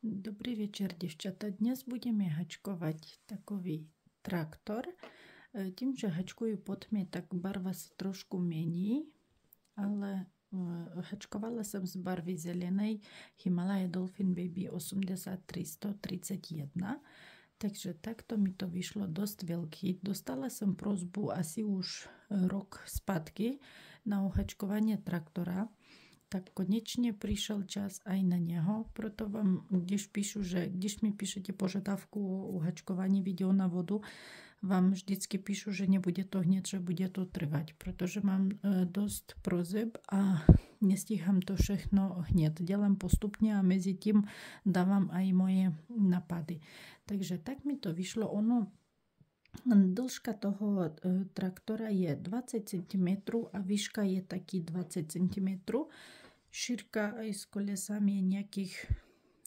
Dobrý večer, devčata. Dnes budeme hačkovať takový traktor. Tým, že hačkujú po tme, tak barva sa trošku mení, ale hačkovala som z barvy zelenej Himalaya Dolphin Baby 83131. Takže takto mi to vyšlo dosť veľký. Dostala som prosbu asi už rok spätky na uhačkovanie traktora. Tak konečne prišiel čas aj na neho, proto vám, když mi píšete požiadavku o uhačkovaní videonávodu, vám vždycky píšu, že nebude to hneď, že bude to trvať, pretože mám dosť prozeb a nestíham to všechno hneď. Delám postupne a medzi tým dávam aj moje napady. Takže tak mi to vyšlo. Dĺžka toho traktora je 20 cm a výška je taký 20 cm. Šírka aj s kolesami je nejakých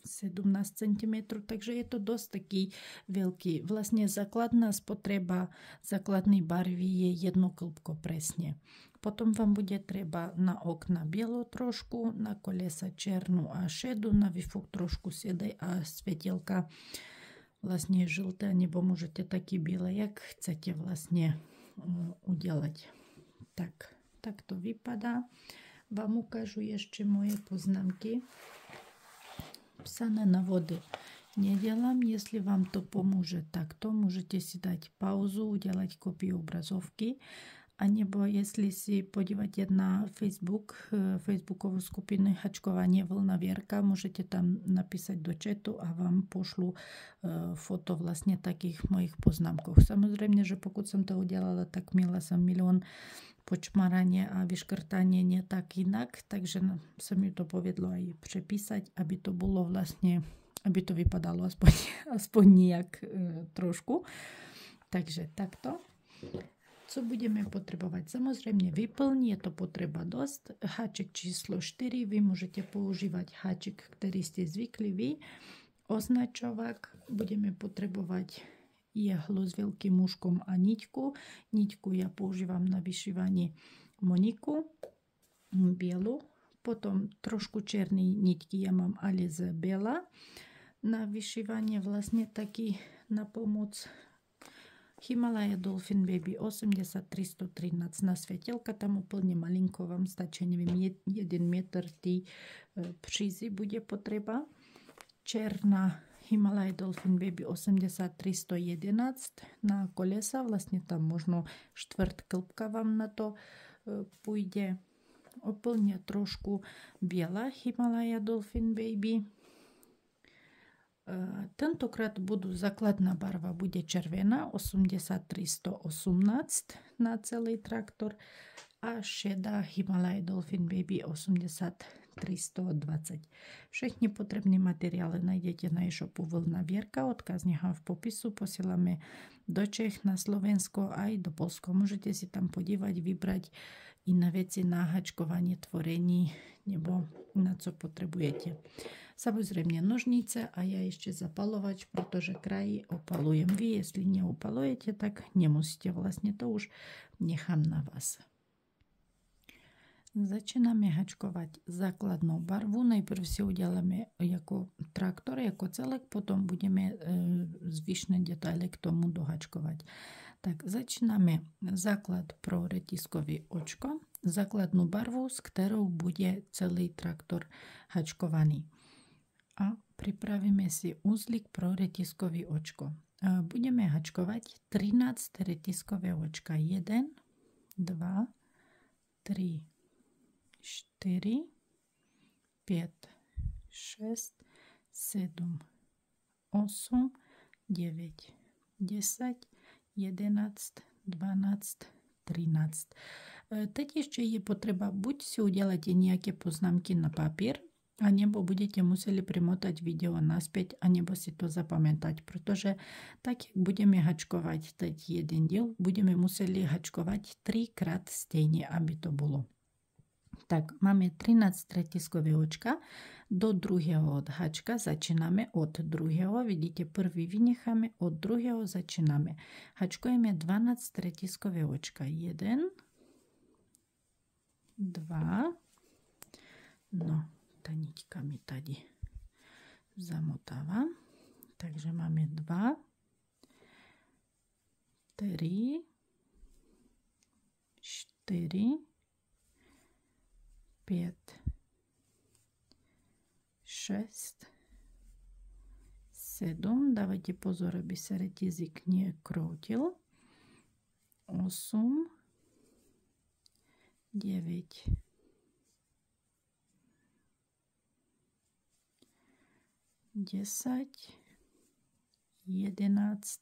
17 cm, takže je to dosť taký veľký. Vlastne základná spotreba základnej barvy je 1 klbko presne. Potom vám bude treba na okna bielu trošku, na kolesa černu a šedu, na výfuk trošku siedej a svetielka vlastne žlté, nebo môžete taký biele, jak chcete vlastne udelať. Tak to vypadá. Vám ukážu ešte moje poznámky. Psané návody nedelám. Jestli vám to pomôže takto, môžete si dať pauzu, udelať kopiu obrazovky. A nebo jestli si podívate na Facebookovú skupinu Hačkovanie Vlna Vierka, môžete tam napísať do chatu a vám pošlu foto vlastne takých mojich poznámkov. Samozrejme, že pokud som to udelala, tak mala som milión počmaranie a vyškrtanie nie tak inak, takže sa mi to povedlo aj prepísať, aby to bolo vlastne, aby to vypadalo aspoň nejak trošku. Takže takto. Co budeme potrebovať? Samozrejme vyplň, je to potreba dosť. Háček číslo 4, vy môžete používať háček, ktorý ste zvykli vy. Označovák, budeme potrebovať jehlu s veľkým úškom a niťku. Niťku ja používam na vyšívanie moniku, bielu. Potom trošku černej niťky, ja mám Alize Bela. Na vyšívanie vlastne taký na pomoc Himalaya Dolphin Baby 80313 na svetelka, tam úplne malinko vám stačí, neviem, 1 meter tý přízy bude potreba. Černá Himalaya Dolphin Baby 83111 na kolesa, vlastne tam možno štvrt klbka vám na to pôjde. Úplne trošku biela Himalaya Dolphin Baby. Tentokrát základná barva bude červená 83118 na celý traktor a šedá Himalaya Dolphin Baby 80320. Všechny potrebné materiály nájdete na e-shopu Vlna Vierka, odkaz nechám v popisu, posielame do Čech, na Slovensko aj do Polska. Môžete si tam podívať, vybrať iné veci na hačkovanie tvorení nebo na co potrebujete. Samozrejme nožnice a ja ešte zapalovač, pretože kraji opalujem. Vy, jestli neopalujete, tak nemusíte. Vlastne to už nechám na vás. Začíname hačkovať základnou barvu. Najprv si udeláme ako traktor, ako celek, potom budeme zvyšné detaily k tomu dohačkovať. Tak začíname základ pro retiskový očko, základnú barvu, s ktorou bude celý traktor hačkovaný. A pripravíme si uzlík pro retiskový očko. Budeme hačkovať 13 retiskové očka. 1, 2, 3, 4, 5, 6, 7, 8, 9, 10, 11, 12, 13. Teď ešte je potreba, buď si udelate nejaké poznámky na papier, a nebo budete museli primotať video naspäť, a nebo si to zapamätať, pretože tak, jak budeme hačkovať teď jeden diel, budeme museli hačkovať 3-krát stejne, aby to bolo. Tak, máme 13 retiskové očka, do druhého odhačka začíname od druhého, vidíte, prvý vynecháme, od druhého začíname. Hačkujeme 12 retiskové očka, 1, 2, no, tá niťka mi tady zamotávam. Takže máme 2, 3, 4, 5, 6, 7. Dávajte pozor, aby sa retízik nekroutil. 8, 9, 10, 11,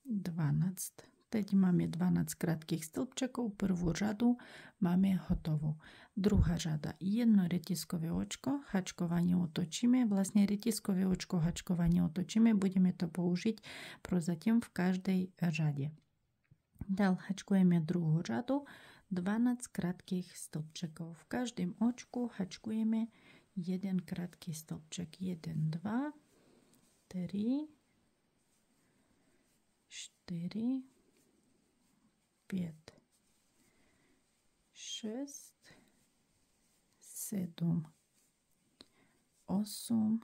12. Teď máme 12 krátkých stĺpčekov. Prvú řadu máme hotovú. Druhá řada. Jedno retiskové očko, hačkovanie otočíme. Vlastne retiskové očko, hačkovanie otočíme. Budeme to použiť prozatím v každej řade. Dál hačkujeme druhú řadu. 12 krátkých stĺpčekov. V každém očku hačkujeme jeden krátky stĺpček. 1, 2, 3, 4, 5, 6, 7, 8,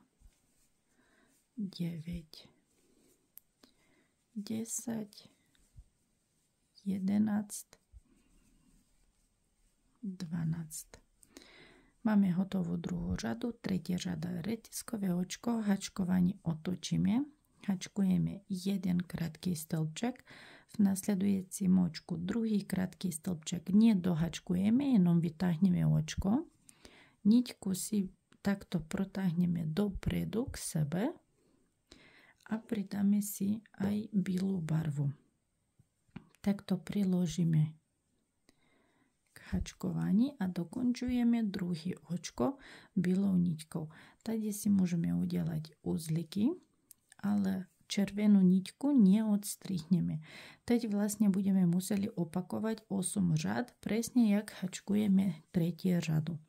9, 10, 11, 12. Máme hotovú druhú řadu. Tretia řada retiskové očko, hačkovanie otočíme. Hačkujeme jeden krátky stĺpček. V nasledujúcim očku druhý krátky stĺpček nedohačkujeme, jenom vytáhneme očko. Niťku si takto protáhneme dopredu k sebe a pridáme si aj bielú barvu. Takto priložíme k hačkovaní a dokončujeme druhý očko bielou niťkou. Tady si môžeme udelať uzlíky, ale červenú niťku neodstrihneme. Teď vlastne budeme museli opakovať 8 řad, presne jak hačkujeme tretie řadu.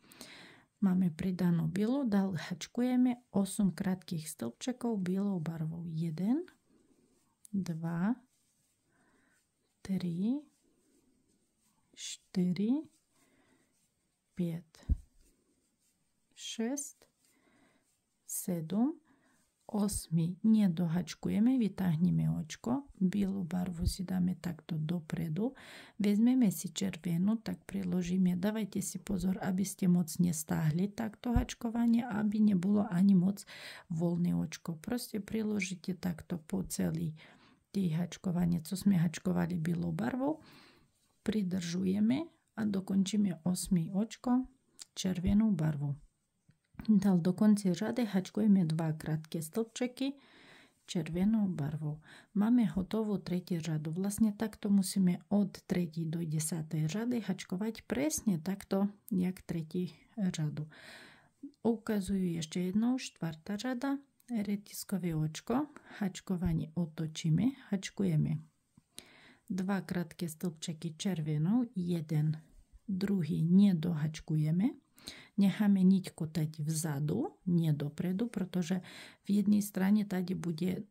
Máme pridanú bielu, dál hačkujeme 8 krátkých stĺpčekov bielou barvou. 1, 2, 3, 4, 5, 6, 7, 8. Nedohačkujeme, vytáhneme očko, bielu barvu si dáme takto dopredu, vezmeme si červenú, tak priložíme, dávajte si pozor, aby ste moc nestáhli takto hačkovanie, aby nebolo ani moc voľné očko. Proste priložíte takto po celý tý hačkovanie, co sme hačkovali bielou barvou, pridržujeme a dokončíme 8. očko červenú barvu. Dal do konci řady hačkujeme 2 krátke stĺpčeky červenou barvou. Máme hotovú tretiu řadu. Vlastne takto musíme od 3. do 10. řady hačkovať presne takto, jak tretí řadu. Ukazujú ešte jednou 4. řada, retiskové očko, hačkovanie otočíme, hačkujeme 2 krátke stĺpčeky červenou, 1, druhý nedohačkujeme. Necháme niťku teď vzadu, nie dopredu, pretože v jednej strane tady bude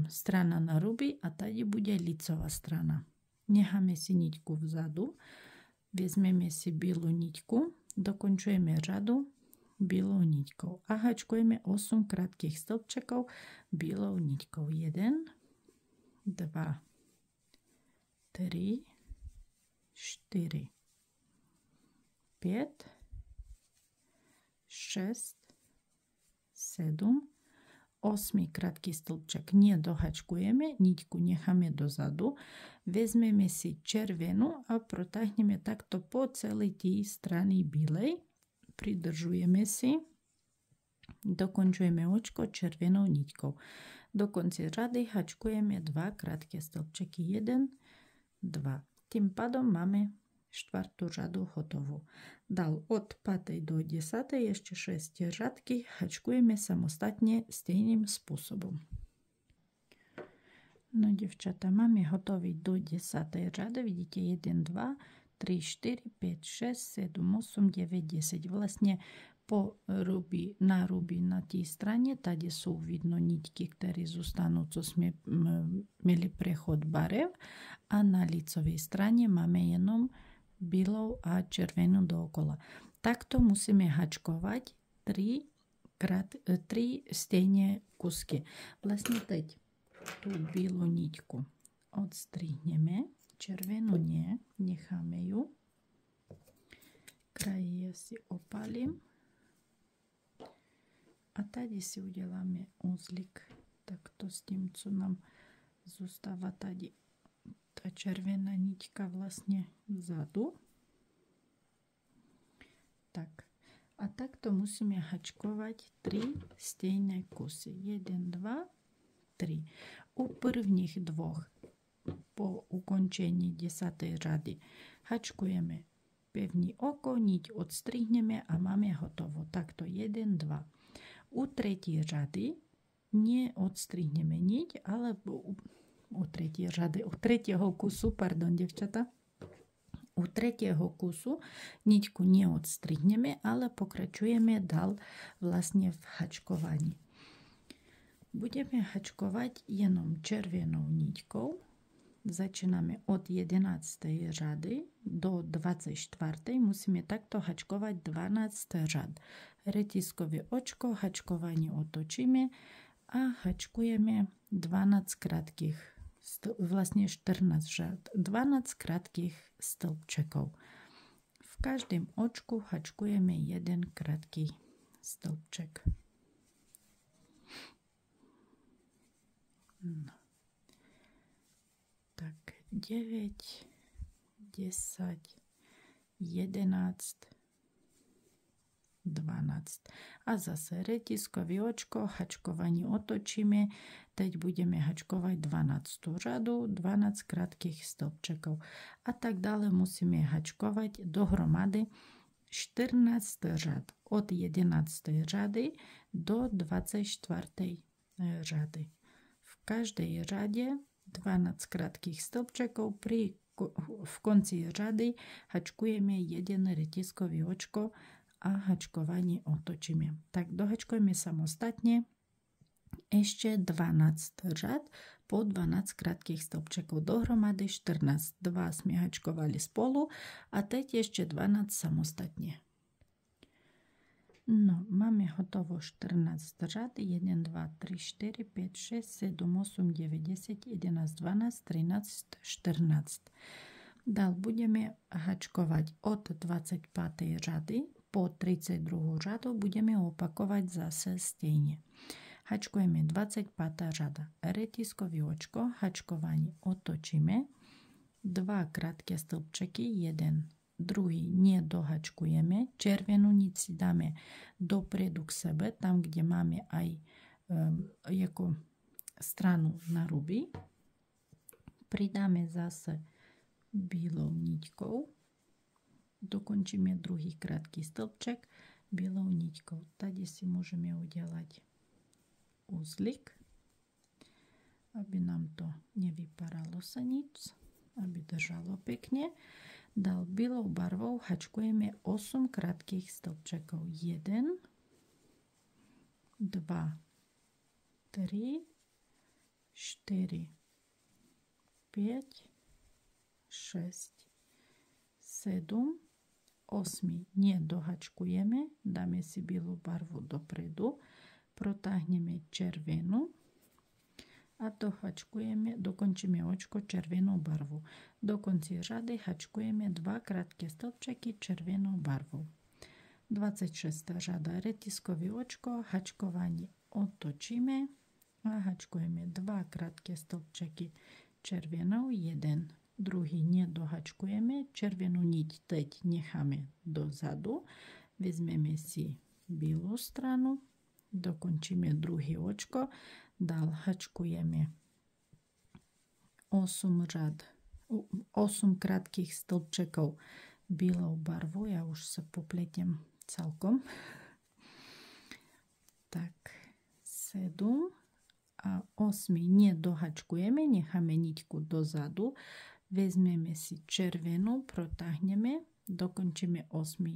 strana na ruby a tady bude licová strana. Necháme si niťku vzadu, vezmeme si bielu niťku, dokončujeme řadu bielou niťkou a hačkujeme 8 krátkých stĺpčekov bielou niťkou. 1, 2, 3, 4, 5, 6, 7, 8 krátky stĺpček nedohačkujeme, niťku necháme dozadu, vezmeme si červenú a protáhneme takto po celej tej strany bielej, pridržujeme si, dokončujeme očko červenou niťkou. Do konci řady hačkujeme 2 krátke stĺpčeky, 1, 2. Tým pádom máme 4. řadu hotovú. Dal od 5. do 10. ešte 6 řadky, hačkujeme samostatne stejným spôsobom. No devčata, máme hotový do 10. řady, vidíte 1, 2, 3, 4, 5, 6, 7, 8, 9, 10. Vlastne po ruby, na tej strane, tady sú vidno niťky, ktoré zostanú, co sme mali prechod barev, a na licovej strane máme jenom bielou a červenú dookola. Takto musíme hačkovať 3 3 stejné kusky. Vlastne teď tú bílú niťku odstrihneme, červenú nie, necháme ju. Kraje ja si opalím. A tady si uděláme uzlík. Takto s tím, co nám zůstává tady ta červená niťka vlastně vzadu. Tak. A takto musíme hačkovať 3 stejné kusy. 1, 2, 3. U prvních dvoch po ukončení 10. řady hačkujeme pevný oko, niť odstrihneme a máme hotovo. Takto 1, 2. U tretí řady neodstrihneme niť, ale u tretieho kusu, pardon, devčata, u tretieho kusu niťku neodstrihneme, ale pokračujeme dál vlastne v hačkovaní. Budeme hačkovať jenom červenou niťkou. Začíname od 11. řady do 24. Musíme takto hačkovať 12 řad. Retiskové očko, hačkovanie otočíme a hačkujeme 12 krátkých, vlastne 14 řad, 12 krátkých stĺpčekov. V každém očku hačkujeme jeden krátký stĺpček. No. Tak 9, 10, 11, 12. A zase retiskové očko, hačkovanie otočíme. Teď budeme hačkovať 12. řadu, 12 krátkých stĺpčekov. A tak dále musíme hačkovať dohromady 14 řad. Od 11. řady do 24. řady. V každej řade 12 krátkých stĺpčekov, v konci řady hačkujeme jeden retiskový očko a hačkovanie otočíme. Tak dohačkujeme samostatne ešte 12 řad po 12 krátkých stĺpčekov. Dohromady 14. 2 sme hačkovali spolu a teď ešte 12 samostatne. No, máme hotovo 14 řad. 1, 2, 3, 4, 5, 6, 7, 8, 9, 10, 11, 12, 13, 14. Dál budeme hačkovať od 25. řady po 32. řadu. Budeme opakovať zase stejne. Hačkujeme 25. řada. Retiskové očko, hačkovanie otočíme. 2 krátke stĺpčeky, 1. Druhý nedohačkujeme, červenú niť si dáme dopredu k sebe, tam, kde máme aj ako stranu na ruby. Pridáme zase bílou niťkou, dokončíme druhý krátky stĺpček bílou niťkou. Tady si môžeme udelať uzlík, aby nám to nevyparalo sa nič, aby držalo pekne. Dal bílou barvou hačkujeme 8 krátkých stĺpčekov. 1, 2, 3, 4, 5, 6, 7, 8. Nedohačkujeme, dáme si bílú barvu dopredu, protáhneme červenú a dohačkujeme, dokončíme očko červenou barvou. Do konci řady hačkujeme 2 krátke stĺpčeky červenou barvou. 26. řada retiskové očko, hačkovanie otočíme a hačkujeme 2 krátke stĺpčeky červenou, 1. Druhý nedohačkujeme, červenú niť teď necháme dozadu, vezmeme si bílú stranu, dokončíme druhý očko, dál hačkujeme 8 krátkých stĺpčekov bílou barvou. Ja už sa popletiem celkom. Tak 7 a 8 nedohačkujeme, necháme niťku dozadu, vezmeme si červenú, protáhneme, dokončíme 8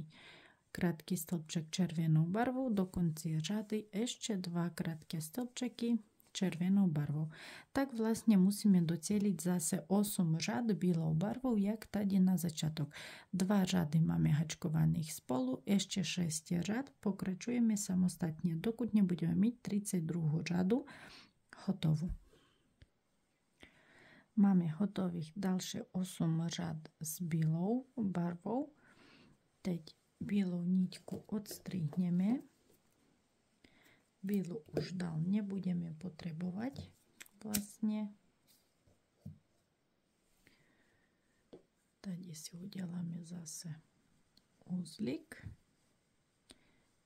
krátky stĺpček červenou barvou, do konci řady ešte 2 krátke stĺpčeky červenou barvou. Tak vlastne musíme doceliť zase 8 řad bílou barvou, jak tady na začiatok. 2 řady máme hačkovaných spolu, ešte 6 řad. Pokračujeme samostatne, dokud nebudeme mať 32 řadu hotovú. Máme hotových ďalšie 8 řad s bílou barvou. Teď bílou niťku odstrihneme. Bílu už dál nebudeme potrebovať vlastne. Tady si uděláme zase uzlík,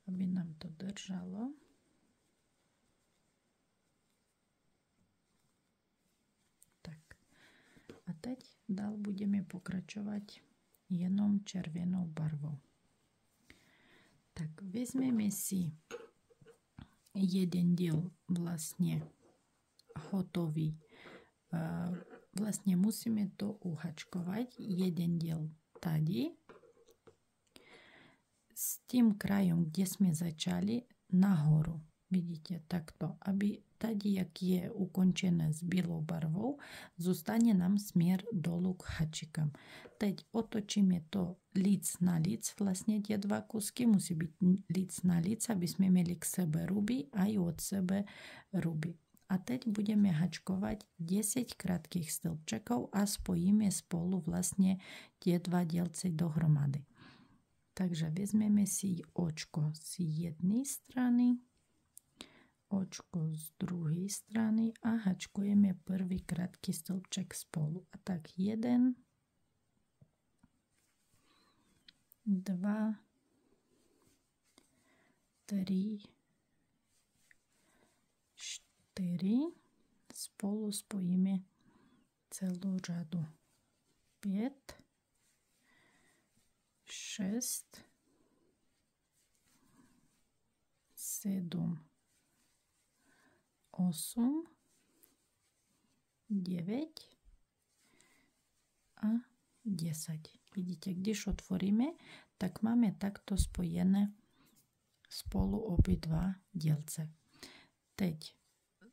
aby nám to držalo. Tak. A teď dál budeme pokračovať jenom červenou barvou. Tak vezmeme si jeden diel vlastne hotový. Vlastne musíme to uhačkovať. Jeden diel tady. S tým krajom, kde sme začali, nahoru. Vidíte, takto. Aby tady, jak je ukončené s bílou barvou, zostane nám smer dolu k hačikám. Teď otočíme to líc na líc. Vlastne tie dva kusky musí byť líc na líc, aby sme mali k sebe ruby aj od sebe ruby. A teď budeme hačkovať 10 krátkých stĺpčekov a spojíme spolu vlastne tie dva dielce dohromady. Takže vezmeme si očko z jednej strany, očko z druhej strany a hačkujeme prvý krátky stĺpček spolu. A tak 1, 2, 3, 4, spolu spojíme celú řadu. 5, 6, 7, 8, 9 a 10. Vidíte, když otvoríme, tak máme takto spojené spolu obidva dielce. Teď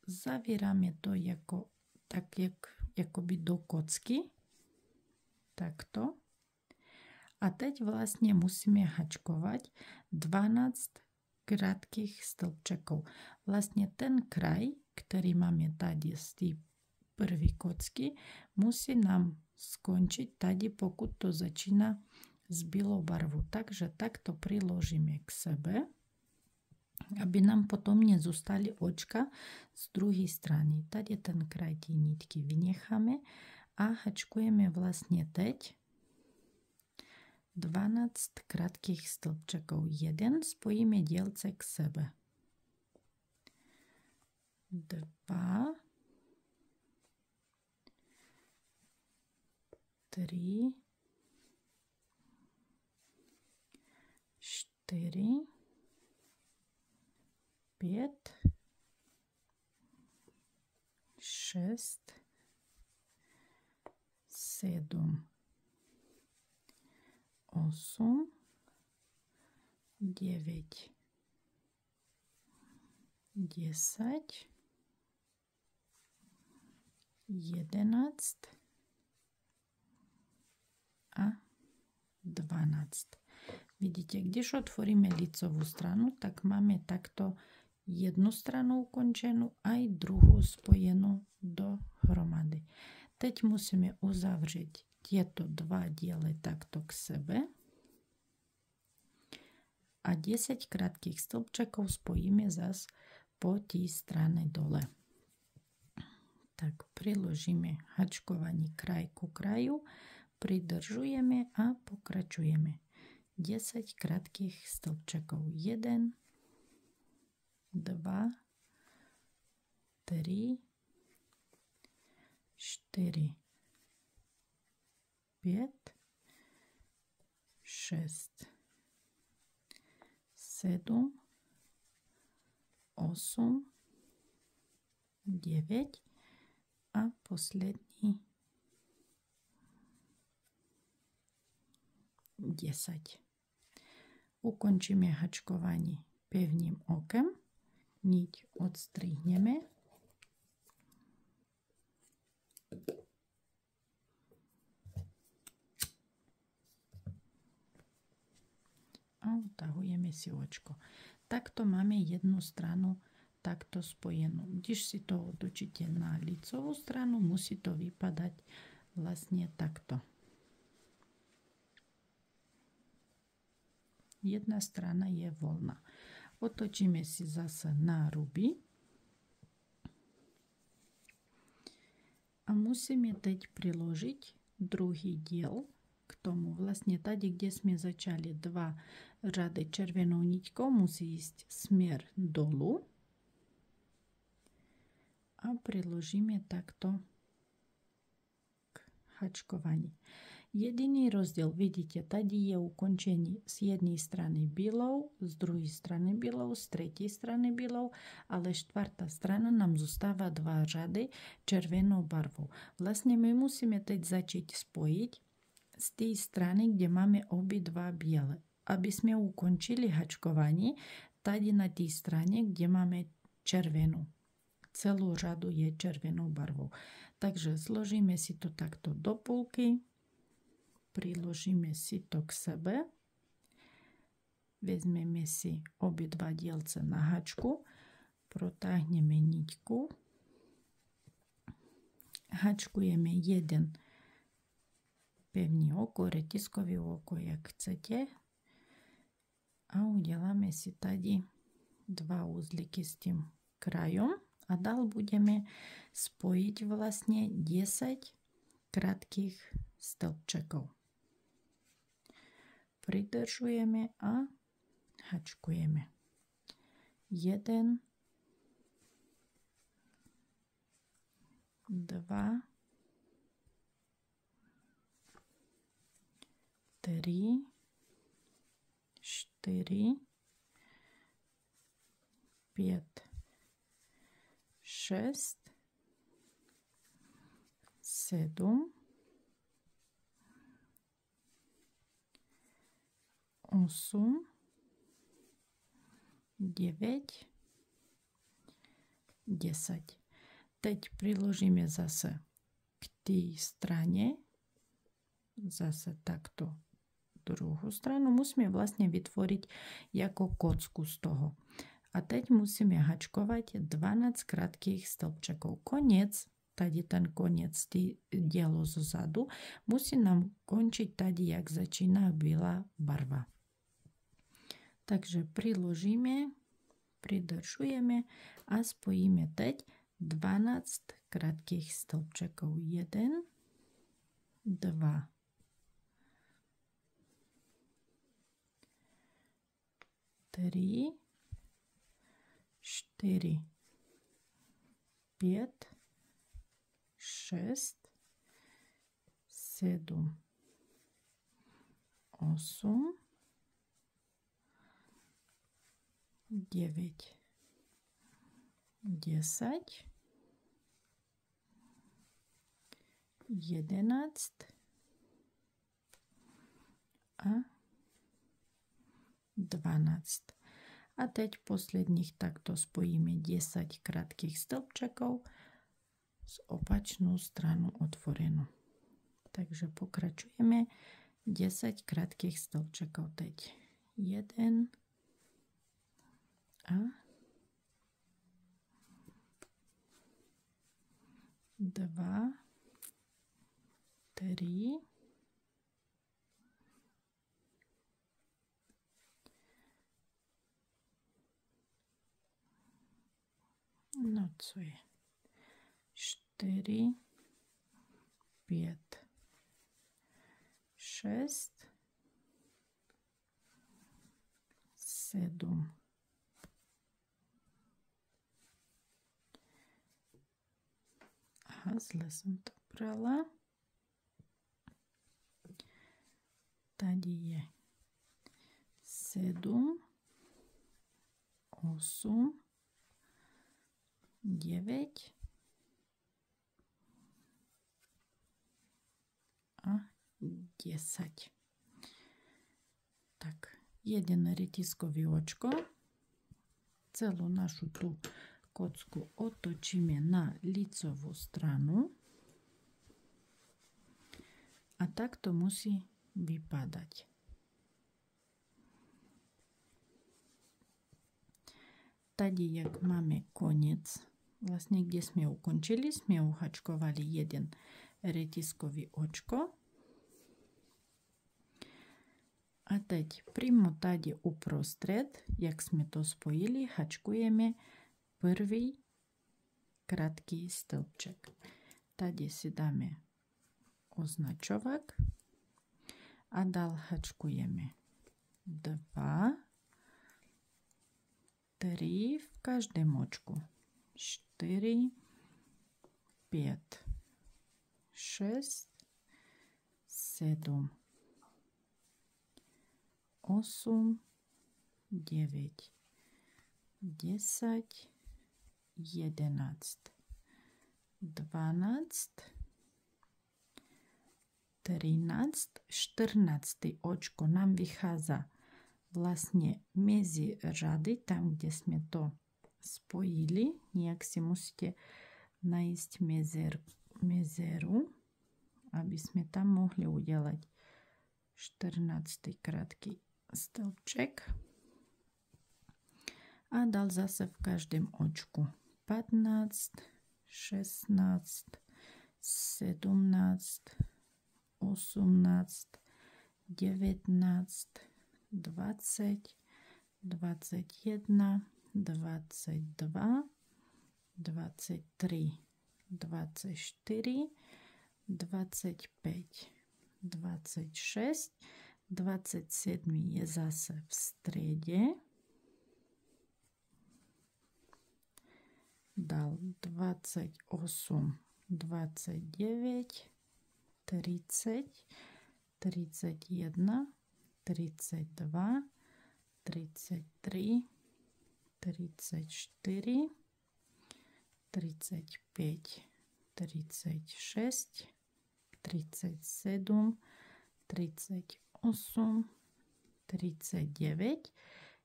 zavírame to jako, tak jakoby do kocky. Takto. A teď vlastne musíme hačkovať 12 krátkých stĺpčekov. Vlastne ten kraj, ktorý máme tady z tej prvej kocky, musí nám skončiť tady, pokud to začína s bílou barvou. Takže takto priložíme k sebe, aby nám potom nezostali očka z druhej strany. Tady ten kraj tie nitky vynecháme a hačkujeme vlastne teď 12 krátkých stĺpčekov. 1 spojíme dielce k sebe. 2, 3, 4, 5, 6, 7, 8, 9, 10, 11 a 12. Vidíte, když otvoríme lícovú stranu, tak máme takto jednu stranu ukončenú aj druhú spojenú dohromady. Teď musíme uzavrieť tieto dva diele takto k sebe a 10 krátkých stĺpčekov spojíme zas po tej strane dole. Tak priložíme hačkovanie kraj ku kraju, pridržujeme a pokračujeme. 10 krátkých stĺpčekov. 1, 2, 3, 4, 5, 6, 7, 8, 9 a poslední 10. Ukončíme hačkovanie pevným okem, niť odstrihneme a utahujeme si očko. Takto máme jednu stranu takto spojenú. Když si to otočíte na licovú stranu, musí to vypadať vlastne takto. Jedna strana je voľná. Otočíme si zase na ruby. A musíme teď priložiť druhý diel k tomu. Vlastne tady, kde sme začali dva řady červenou niťkou, musí ísť smer dolu. A priložíme takto k hačkovaní. Jediný rozdiel, vidíte, tady je ukončenie z jednej strany bílou, z druhej strany bílou, z tretej strany bílou, ale štvrtá strana nám zostáva dva řady červenou barvou. Vlastne my musíme teď začať spojiť z tej strany, kde máme obidva biele. Aby sme ukončili hačkovanie, tady na tej strane, kde máme červenú. Celú řadu je červenou barvou. Takže zložíme si to takto do půlky. Priložíme si to k sebe. Vezmeme si obidva dielce na hačku. Protáhneme niťku. Hačkujeme jeden pevný oko, retiskový oko, jak chcete. A uděláme si tady dva uzlíky s tým krajom. A dál budeme spojiť vlastne 10 krátkých stĺpčekov. Pridržujeme a hačkujeme. 1, 2, 3, 4, 5, 6, 7, 8, 9, 10. Teď priložíme zase k tej strane, zase takto druhú stranu. Musíme vlastne vytvoriť ako kocku z toho. A teď musíme hačkovať 12 krátkých stĺpčekov. Koniec, tady ten koniec dielo zozadu, musí nám končiť tady, jak začína biela barva. Takže priložíme, pridržujeme a spojíme teď 12 krátkých stĺpčekov. 1, 2, 3, 4, 5, 6, 7, 8, 9, 10, 11 a 12. A teď posledných takto spojíme 10 krátkých stĺpčekov s opačnou stranu otvorenú. Takže pokračujeme 10 krátkých stĺpčekov teď. 1 a 2, 3, 4, 5, 6, 7, 8, zle som to brala. Tady je 7, 8, 9 a 10. Tak, jeden retiskový očko. Celú našu tú kocku otočíme na licovú stranu. A tak to musí vypadať. tady, jak máme konec, vlastne kde sme ukončili, sme uhačkovali jeden retiskový očko. A teď prímo tady uprostred, jak sme to spojili, hačkujeme prvý krátký stĺpček. Tady si dáme označovák a dál hačkujeme 2, 3 v každém očku, 4, 5, 6, 7, 8, 9, 10, 11, 12, 13, 14 očko nám vychádza vlastne medzi řady, tam, kde sme to spojili. Nejak si musíte nájsť mezeru, aby sme tam mohli udelať 14. krátky stĺpček. A dal zase v každém očku 15, 16, 17, 18, 19, 20, 21, 22, 23, 24, 25, 26, 27 je zase v striede. Dal 28, 29, 30, 31, 32, 33, 34, 35, 36, 37, 38, 39,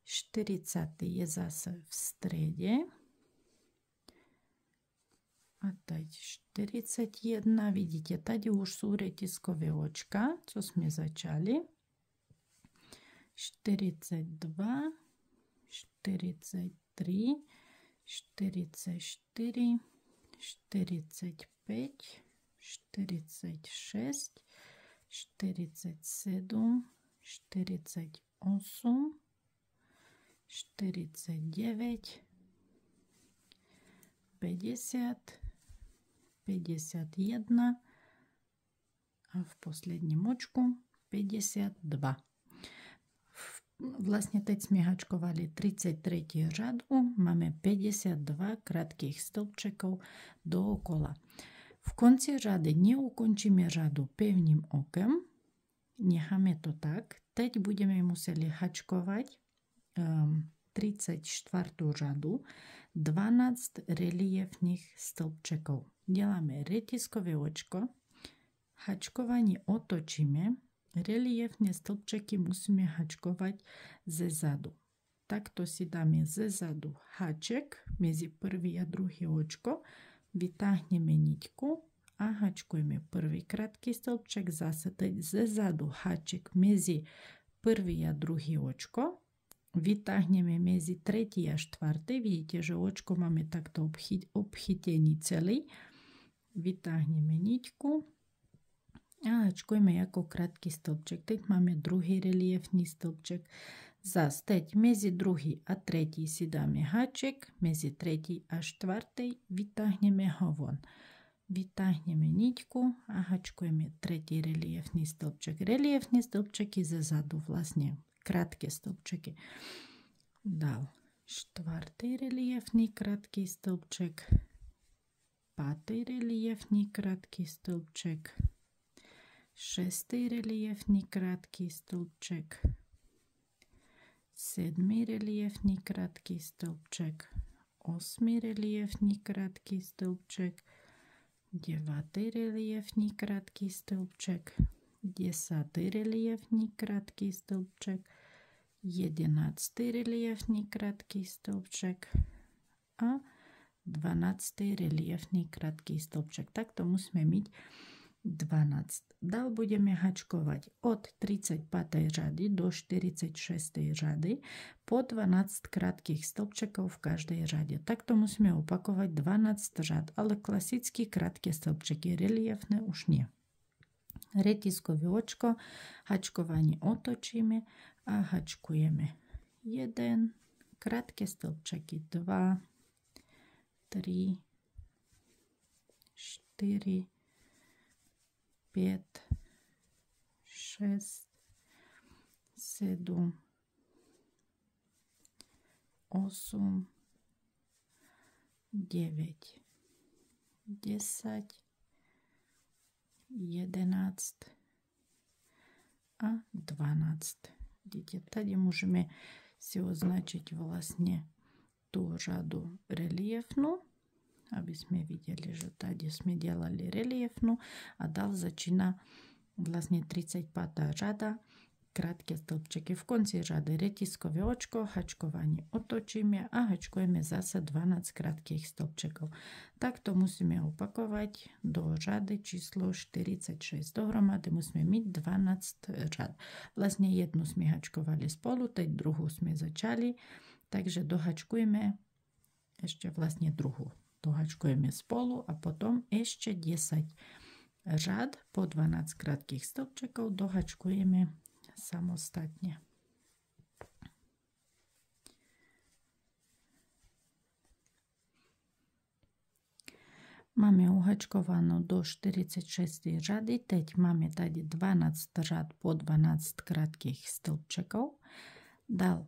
40 je zase v striede. A teď 41, vidíte, tady už sú retiskové očka, co sme začali. 42, 43, 44, 45, 46, 47, 48, 49, 50, 51 a v posledním očku 52. Vlastne teď sme hačkovali 33. řadu, máme 52 krátkých stĺpčekov dookola. V konci řady neukončíme řadu pevným okem, necháme to tak. Teď budeme museli hačkovať 34. řadu, 12 reliefných stĺpčekov. Deláme retiskové očko, hačkovanie otočíme, reliefné stĺpčeky musíme hačkovať ze zadu. Takto si dáme ze zadu haček medzi prvý a druhý očko, vytáhneme niťku a hačkujeme prvý krátky stĺpček, zase teď ze zadu haček medzi prvý a druhý očko, vytáhneme medzi tretí a štvrtý, vidíte, že očko máme takto obchytený celý, vytáhneme niťku a hačkujeme ako krátky stĺpček. Teď máme druhý reliefný stĺpček. Zas teď medzi druhý a tretí si dáme haček, medzi tretí a štvrtý vytáhneme ho von. Vytáhneme niťku a hačkujeme tretí reliefný stĺpček. Reliefné stĺpčeky ze zadu vlastne krátke stĺpčeky. Dal štvrtý reliefný krátky stĺpček, pátý reliefný krátky stĺpček, šestý reliefný krátky stĺpček, sedmý reliefný krátky stĺpček, osmý reliefný krátky stĺpček, deváty reliefný krátky stĺpček, 10. reliefný krátky stĺpček, 11. reliefný krátky stĺpček a 12. reliefný krátky stĺpček. Takto musíme mať 12. Dál budeme hačkovať od 35. řady do 46. řady po 12 krátkých stĺpčekov v každej řade. Takto musíme opakovať 12 řad, ale klasicky krátke stĺpčeky, reliefné už nie. Retiskové očko, hačkovanie otočíme a hačkujeme. 1, krátke stĺpčeky 2, 3, 4, 5, 6, 7, 8, 9, 10, 11 a 12. Vidíte, tady môžeme si označiť vlastne tú řadu reliefnú, aby sme videli, že tady sme delali reliefnú a dál začína vlastne 35. řada, krátke stĺpčeky. V konci řady retiskové očko, hačkovanie otočíme a hačkujeme zase 12 krátkých stĺpčekov. Takto musíme opakovať do řady číslo 46. Dohromady musíme mať 12 řad. Vlastne jednu sme hačkovali spolu, teď druhú sme začali, takže dohačkujeme ešte vlastne druhú. Dohačkujeme spolu a potom ešte 10 řad po 12 krátkých stĺpčekov dohačkujeme samostatne. Máme uhačkovanú do 46. řady, teď máme tady 12 řad po 12 krátkých stĺpčekov. Dál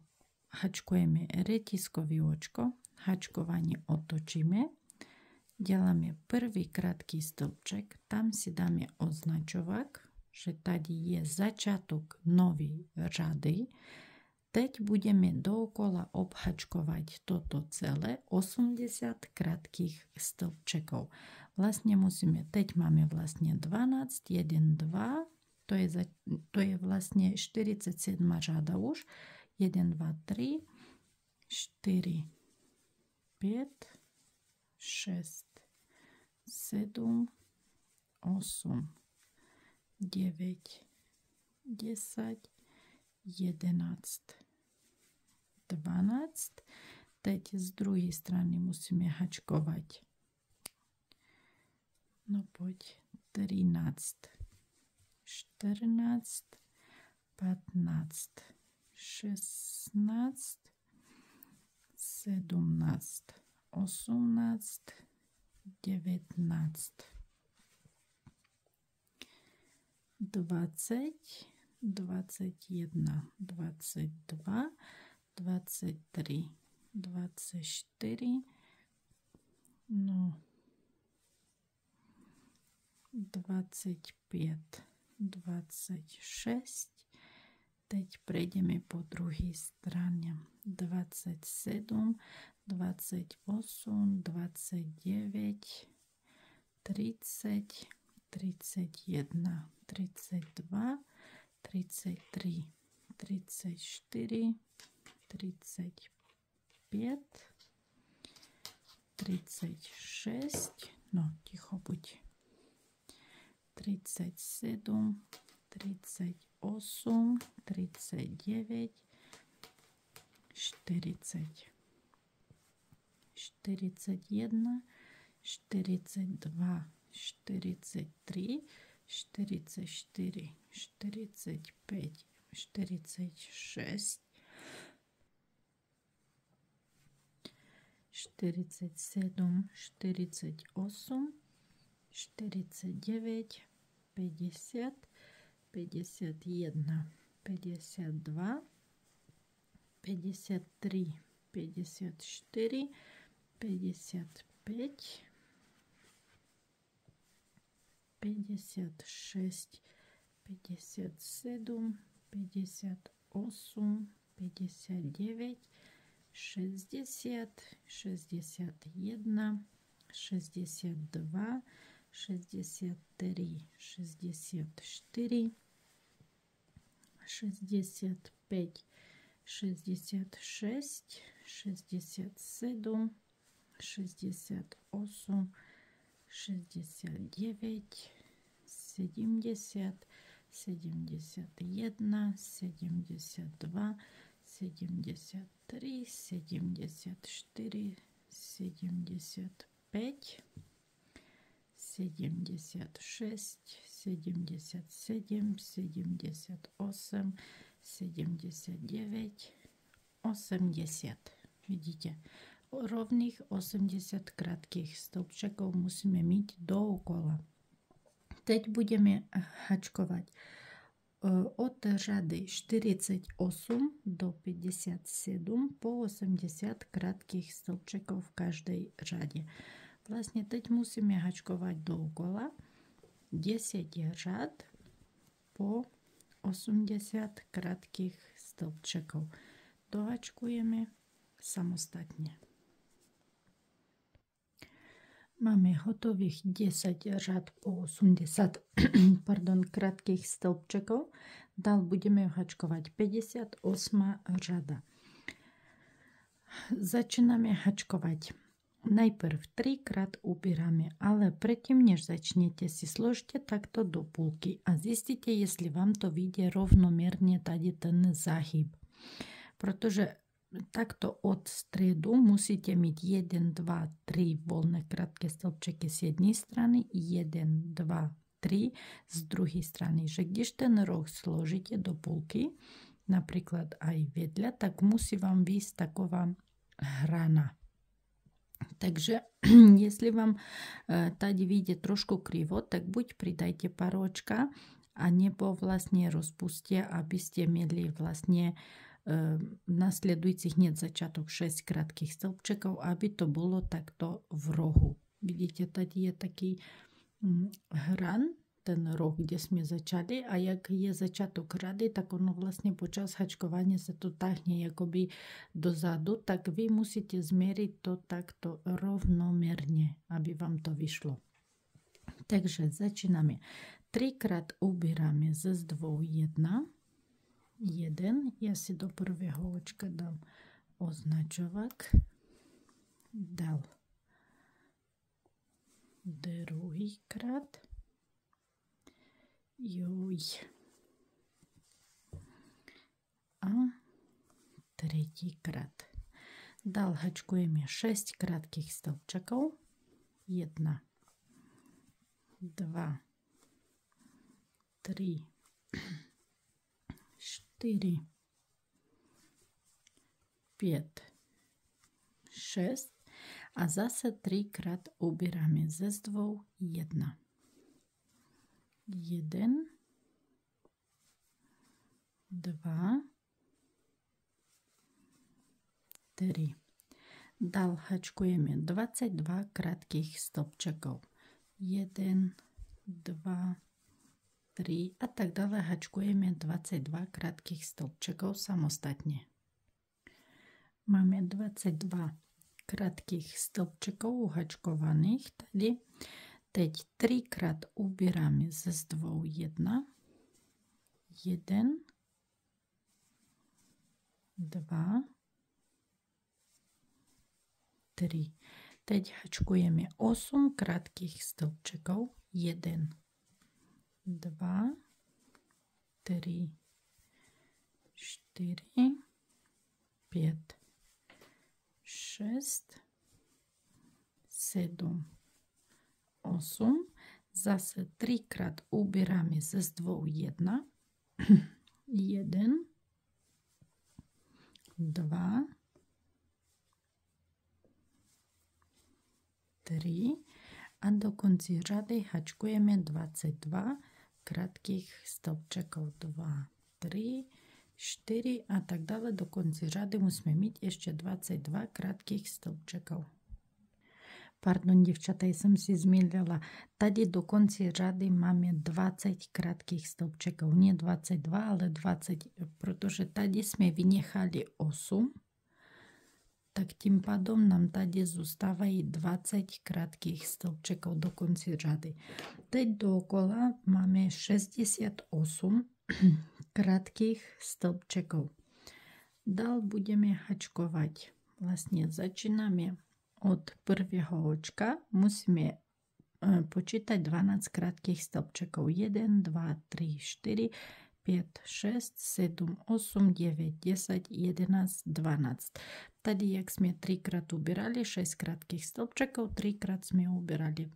hačkujeme retiskové očko, hačkovanie otočíme, děláme prvý krátký stĺpček, tam si dáme označovák, že tady je začiatok novej řady. Teď budeme dookola obhačkovať toto celé 80 krátkých stĺpčekov. Vlastne musíme, teď máme vlastne 12, 1, 2, to je vlastne 47 řada už, 1, 2, 3, 4, 5, 6, 7, 8, 9, 10, 11, 12. Teď z druhej strany musíme hačkovať. No poď. 13, 14, 15, 16, 17, 18, 19, 20, 21, 22, 23, 24, no 25, 26. Teď prejdeme po druhej strane. 27, 28, 29, 30, 31, 32, 33, 34, 35, 36, no ticho buď, 37, 38, 39, 40, 41, 42, 43, 44, 45, 46, 47, 48, 49, 50, 51, 52, 53, 54, 55, 56, 57, 58, 59, 60, 61, 62, 63, 64, 65, 66, 67, 68, 69, 70, 71, 72, 73, 74, 75, 76, 77, 78, 79, 80. Vidíte, rovných 80 krátkých stĺpčekov musíme mít dookola. Teď budeme hačkovať od řady 48 do 57 po 80 krátkých stĺpčekov v každej řade. Vlastne teď musíme hačkovať dookola 10 řad po 80 krátkých stĺpčekov. Dohačkujeme samostatne. Máme hotových 10 řad po 80 krátkých stĺpčekov. Dál budeme hačkovať 58 řada. Začíname hačkovať. Najprv 3-krát ubíráme, ale predtým, než začnete, si složte takto do půlky a zjistíte, jestli vám to vyjde rovnoměrně tady ten záhyb. Protože takto od středu musíte mít 1, 2, 3 volné krátké stĺpčeky z jedné strany, 1, 2, 3 z druhé strany. Že když ten roh složíte do půlky, například aj vedľa, tak musí vám výjsť taková hrana. Takže jestli vám tady vyjde trošku krivo, tak buď pridajte paročka, a nebo vlastně rozpustie, abyste měli vlastně nasledujúcich hneď začiatok 6 krátkých stĺpčekov, aby to bolo takto v rohu. Vidíte, tady je taký hran, ten roh, kde sme začali, a jak je začiatok rady, tak ono vlastne počas hačkovania sa to táhne jakoby dozadu, tak vy musíte zmeriť to takto rovnomerne, aby vám to vyšlo. Takže začíname. 3-krát ubírame ze zdvou 1, ja si do prvého očka dám označovák, dal druhýkrát, a tretíkrát. Dál hačkujeme 6 krátkých stĺpčekov, 1, 2, 3, 4, 5, 6 a zase 3-krát ubíráme ze zdvou 1. 1, 2, 3. Dál hačkujeme 22 krátkých stĺpčekov. 1, 2, 3 a tak dále. Hačkujeme 22 krátkých stĺpčekov samostatne. Máme 22 krátkých stĺpčekov uhačkovaných tady. Teď 3-krát ubíráme ze zdvou 1, 1, 2, 3. Teď hačkujeme 8 krátkých stĺpčekov, 1, 2, 3, 4, 5, 6, 7, 8. Zase 3-krát ubíráme ze zdvou 1, 1, 2, 3 a do konci řady hačkujeme 22 krátkých stĺpčekov, 2, 3, 4 a tak dále. Do konci řady musíme mít ještě 22 krátkých stĺpčekov. Pardon, děvčata, jsem si zmýlila. Tady do konci řady máme 20 krátkých stĺpčekov. Nie 22, ale 20, protože tady jsme vynechali 8. Tak tím pádom nám tady zůstávají 20 krátkých stĺpčekov do konci řady. Teď dookola máme 68 krátkých stĺpčekov. Dál budeme hačkovať. Vlastne začíname od prvého očka. Musíme počítať 12 krátkých stĺpčekov. 1, 2, 3, 4, 5, 6, 7, 8, 9, 10, 11, 12. Tady, jak sme 3-krát ubírali, 6 krátkých stĺpčekov, 3-krát sme ubírali.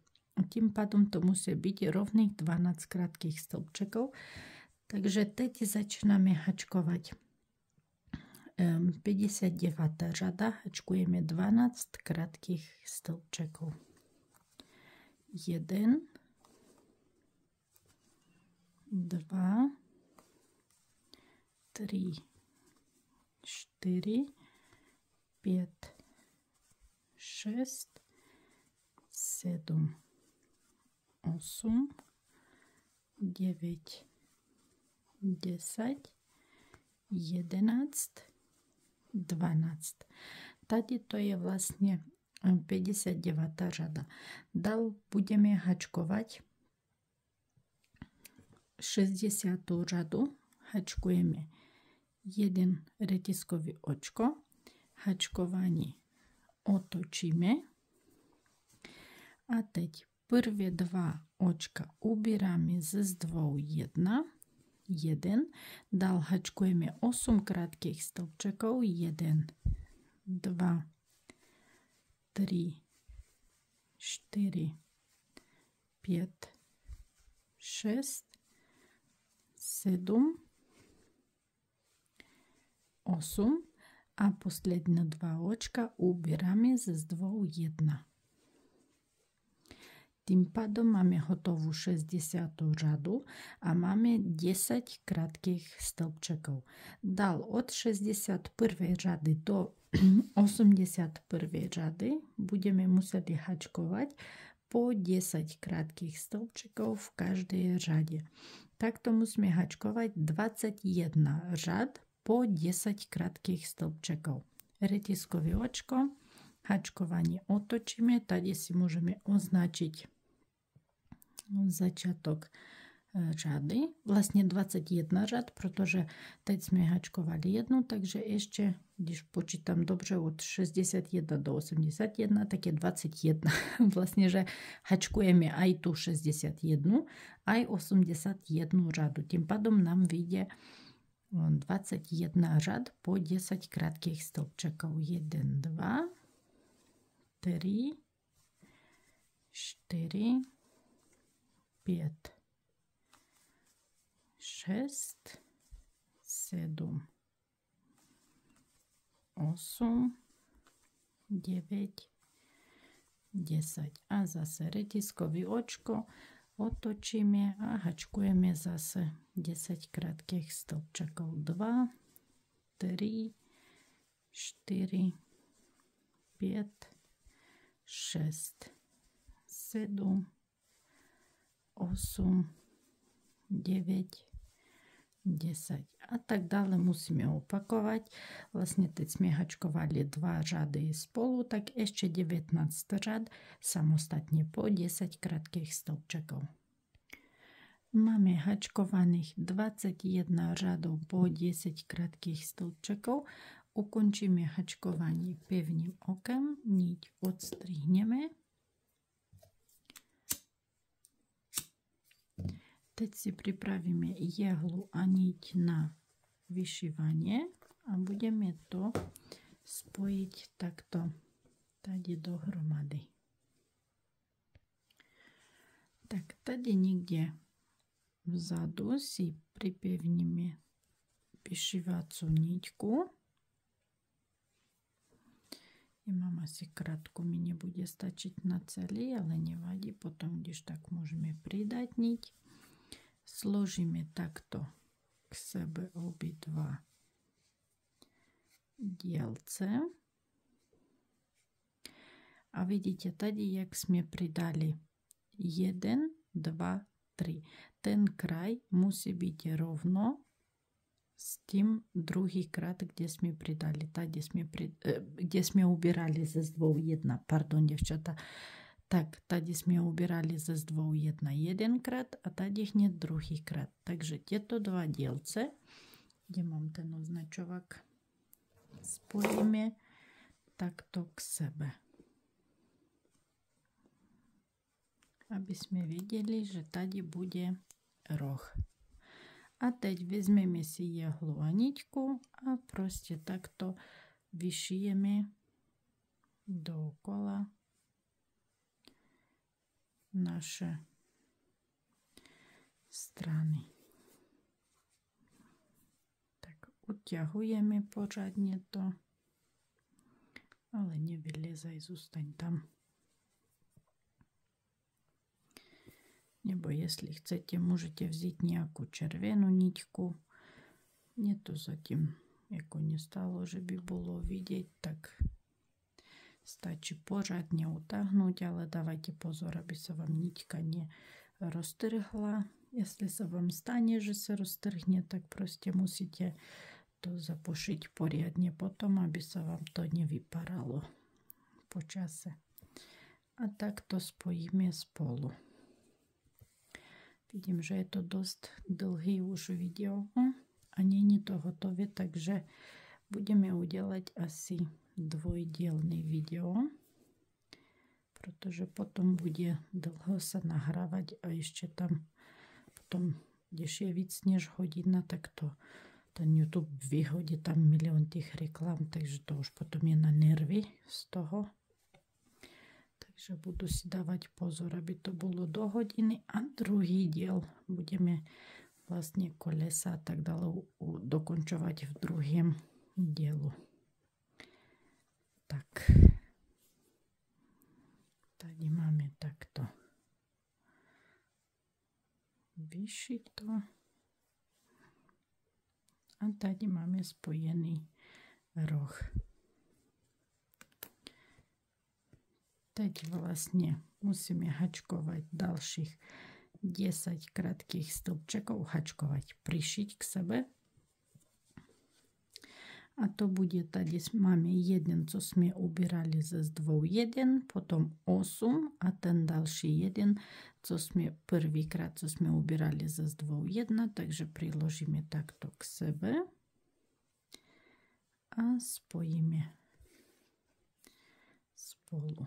Tým pádom to musí byť rovných 12 krátkých stĺpčekov. Takže teď začíname hačkovať. 59. řada, hačkujeme 12 krátkých stĺpčekov. 1, 2, 3, 4, 5, 6, 7, 8, 9, 10, 11, 12. Tady to je vlastne 59. řada. Dal budeme hačkovať 60. řadu. Hačkujeme 1 retiskový očko. Hačkovanie otočíme. A teď prvé 2 očka ubírame ze zdvou 1. 1. Dal hačkujeme 8 krátkých stĺpčekov. 1, 2, 3, 4, 5, 6, 7, 8 a posledné 2 očka ubírame ze zdvou 1. Tým pádom máme hotovú 60. řadu a máme 10 krátkých stĺpčekov. Dal od 61. řady do 81. řady budeme musieť hačkovať po 10 krátkých stĺpčekov v každej řade. Takto musíme hačkovať 21 řad po 10 krátkých stĺpčekov. Retiskové očko, hačkovanie otočíme, tady si môžeme označiť začiatok řady, vlastne 21 řad, pretože teď sme hačkovali jednu, takže ešte, když počítam dobře od 61 do 81, tak je 21. Vlastne, že hačkujeme aj tu 61, aj 81 řadu. Tým pádom nám vyjde 21 řad po 10 krátkých stĺpčekov. 1, 2, 3, 4, 5, 6, 7, 8, 9, 10. A zase retiskové očko otočíme a hačkujeme zase 10 krátkých stĺpčekov. 2, 3, 4, 5, 6, 7, 8, 9, 10 a tak dále musíme opakovať. Vlastne teď sme hačkovali 2 řady spolu, tak ešte 19 řad samostatne po 10 krátkých stĺpčekov. Máme hačkovaných 21 řadov po 10 krátkých stĺpčekov. Ukončíme hačkovanie pevným okem, niť odstrihneme. Teď si pripravíme jehlu a niť na vyšívanie a budeme to spojiť takto tady dohromady. Tak tady niekde vzadu si pripevníme vyšívacú niťku. Ja mám asi krátku, mi nebude stačiť na celý, ale nevadí, potom když tak môžeme pridať niť. Složíme takto k sebe obidva dielce. A vidíte tady, jak sme pridali 1, 2, 3. Ten kraj musí byť rovno s tým druhýkrát, kde sme pridali. Tady kde sme ubírali ze zdvou 1. Pardon, devčata. Tak, tady sme ubírali ze zdvou 1 jedenkrát a tady hneď druhýkrát. Takže tieto dva dielce, kde mám ten označovák, spojíme takto k sebe. Aby aby sme videli, že tady bude roh. A teď vezmeme si jehlu a niťku a proste takto vyšijeme dookola naše strany. Tak uťahujeme pořádne to, ale nevylezaj, zostaň tam. Nebo jestli chcete, můžete vzít nějakou červenou niťku. Mně to zatím jako nestalo, že by bylo vidět, tak stačí pořádně utáhnout, ale dávajte pozor, aby se vám niťka neroztrhla. Jestli se vám stane, že se roztrhne, tak prostě musíte to zapošiť poriadne potom, aby se vám to nevyparalo po čase. A tak to spojíme spolu. Vidím, že je to dost dlhý už video a není to hotové, takže budeme udělat asi dvojdielný video, protože potom bude dlho sa nahrávať a ještě tam potom, když je víc než hodina, tak to ten YouTube vyhodí tam milión těch reklam, takže to už potom je na nervy z toho. Takže budu si dávať pozor, aby to bolo do hodiny. A druhý diel budeme vlastne kolesa a tak dále dokončovať v druhém dielu. Tak. Tady máme takto vyšiť to. A tady máme spojený roh. Teď vlastne musíme hačkovať dalších 10 krátkých stĺpčekov, hačkovať, prišiť k sebe. A to bude, tady máme jeden, co sme ubírali ze z 2 1, potom 8 a ten další jeden, co sme prvýkrát, co sme ubírali ze z 2 1, takže priložíme takto k sebe a spojíme spolu.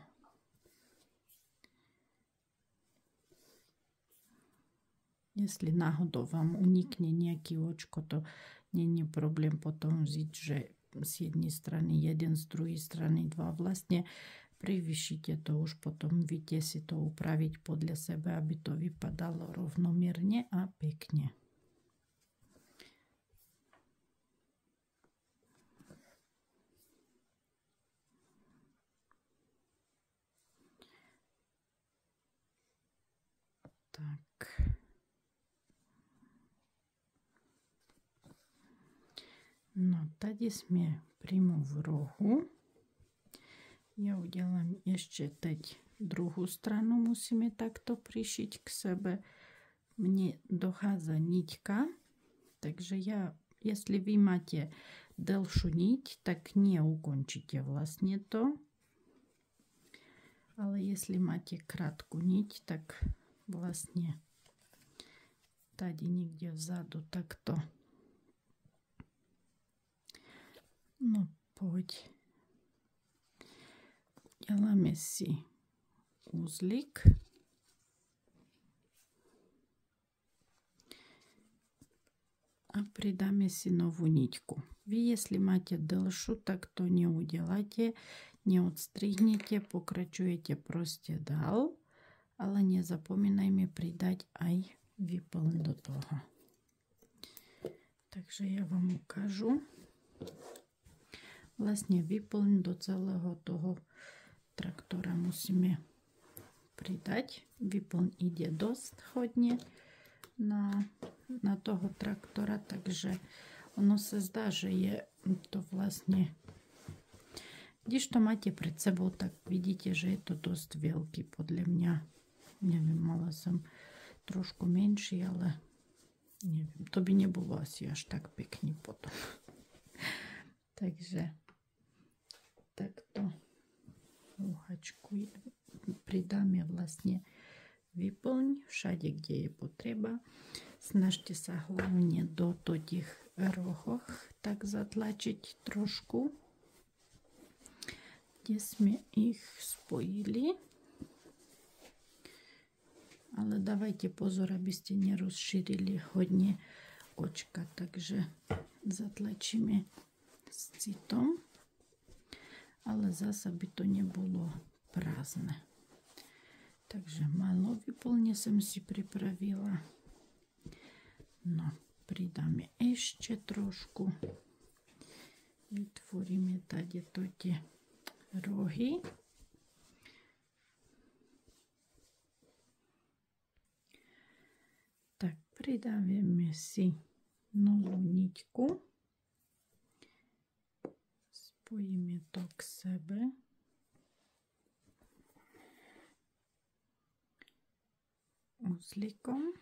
Jestli náhodou vám unikne nejaký očko, to není problém potom vzít, že z jednej strany jeden, z druhej strany dva. Vlastne privyšite to už potom, viete si to upraviť podľa sebe, aby to vypadalo rovnomerne a pekne. Tak. No, tady sme prímo v rohu. Ja udelám ešte teď druhú stranu, musíme takto prišiť k sebe. Mne dochádza niťka, takže ja, jestli vy máte delšiu niť, tak neukončíte vlastne to. Ale jestli máte krátku niť, tak vlastne tady niekde vzadu takto. No, poď. Děláme si uzlík. A pridáme si novú niťku. Vy, jestli máte delšiu, tak to neuděláte, neodstrihnete, pokračujete prostě dál, ale nezapomínajme pridať aj výplň do toho. Takže ja vám ukážu. Vlastne výplň do celého toho traktora musíme pridať. Výplň ide dosť hodne na toho traktora, takže ono sa zdá, že je to vlastne, když to máte pred sebou, tak vidíte, že je to dosť veľký podľa mňa. Neviem, mala som trošku menší, ale neviem, to by nebolo asi až tak pekný potom. Takže takto uhačkujeme, pridáme vlastne výplň všade, kde je potreba. Snažte sa hlavne do tých rohoch tak zatlačiť trošku, kde sme ich spojili. ale dávajte pozor, aby ste nerozšírili hodne očka, takže zatlačíme s citom, ale zasa by to nebolo prázdne. Takže málo vyplne som si pripravila. No, pridáme ešte trošku. Vytvoríme tady tie rohy. Tak pridáme si novú niťku. Spojíme to k sebe. Uzlíkom.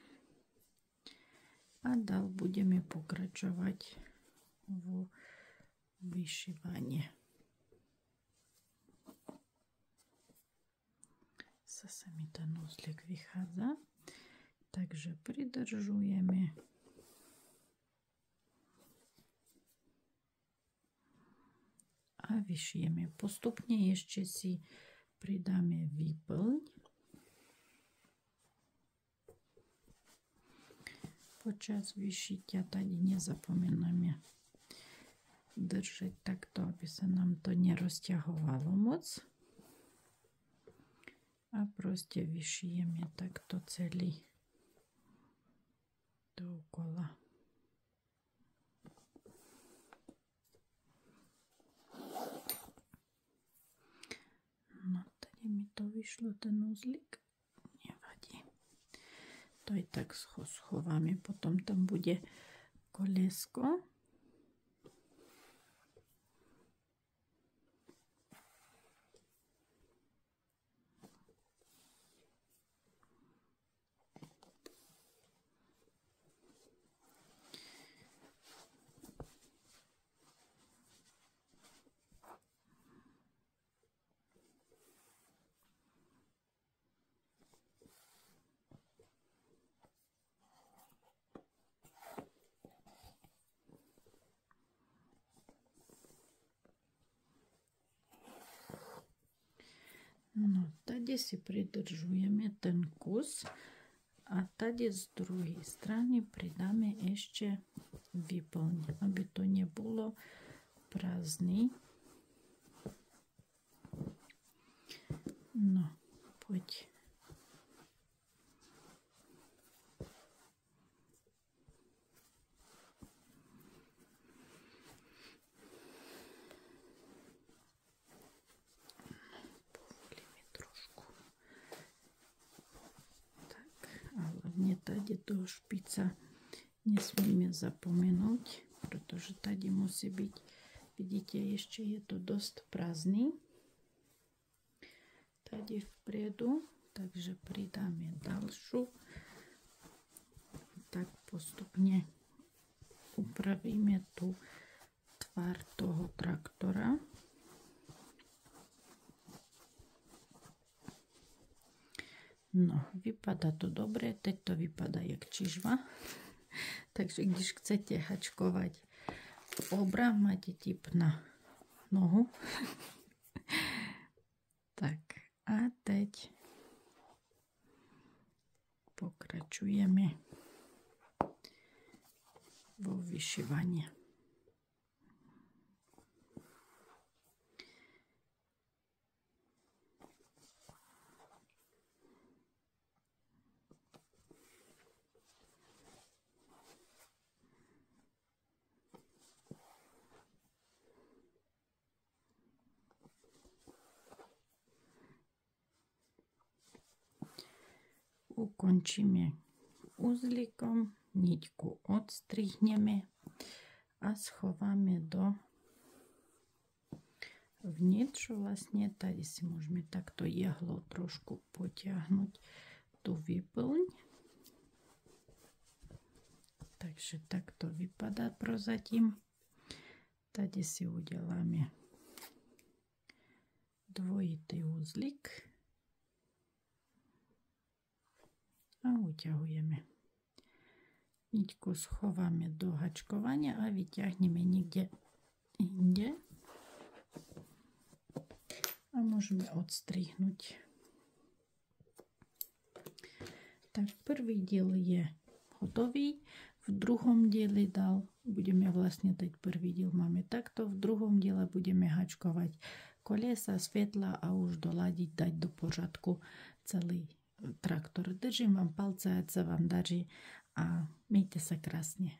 A dál budeme pokračovať vo vyšívanie. Zase mi ten uzlík vychádza. Takže pridržujeme. A vyšijeme. Postupne ešte si pridáme výplň. Počas vyšitia tady nezapomenáme držať takto, aby sa nám to nerozťahovalo moc. A proste vyšijeme takto celý dookola. No, tady mi to vyšlo, ten uzlík. Nevadí. To aj tak schováme, potom tam bude koliesko. No, tady si pridržujeme ten kus a tady z druhej strany pridáme ešte výplň, aby to nebolo prázdny. No, poď. Tady toho špica nesmieme zapomenúť, pretože tady musí byť, vidíte, ešte je to dosť prázdny. Tady vpredu, takže pridáme ďalšiu. Tak postupne upravíme tu tvár toho traktora. No, vypadá to dobre, teď to vypadá jak čižva. Takže když chcete hačkovať obra, máte tip na nohu. Tak, a teď pokračujeme vo vyšívaní. Ukončíme uzlíkom, niťku odstrihneme a schováme do vnitř. Vlastne tady si môžeme takto jehlo trošku potiahnuť tú výplň. Takže takto vypadá prozatím. Tady si udeláme dvojitý uzlík. A uťahujeme. Niťku schováme do hačkovania a vyťahneme niekde inde. A môžeme odstrihnúť. Tak prvý diel je hotový. V druhom dieli budeme vlastne teď prvý diel máme takto, v druhom diele budeme hačkovať kolesa, svetla a už doladiť, dať do pořadku celý traktor. Držím vám palce, ať sa vám daří a majte sa krásne.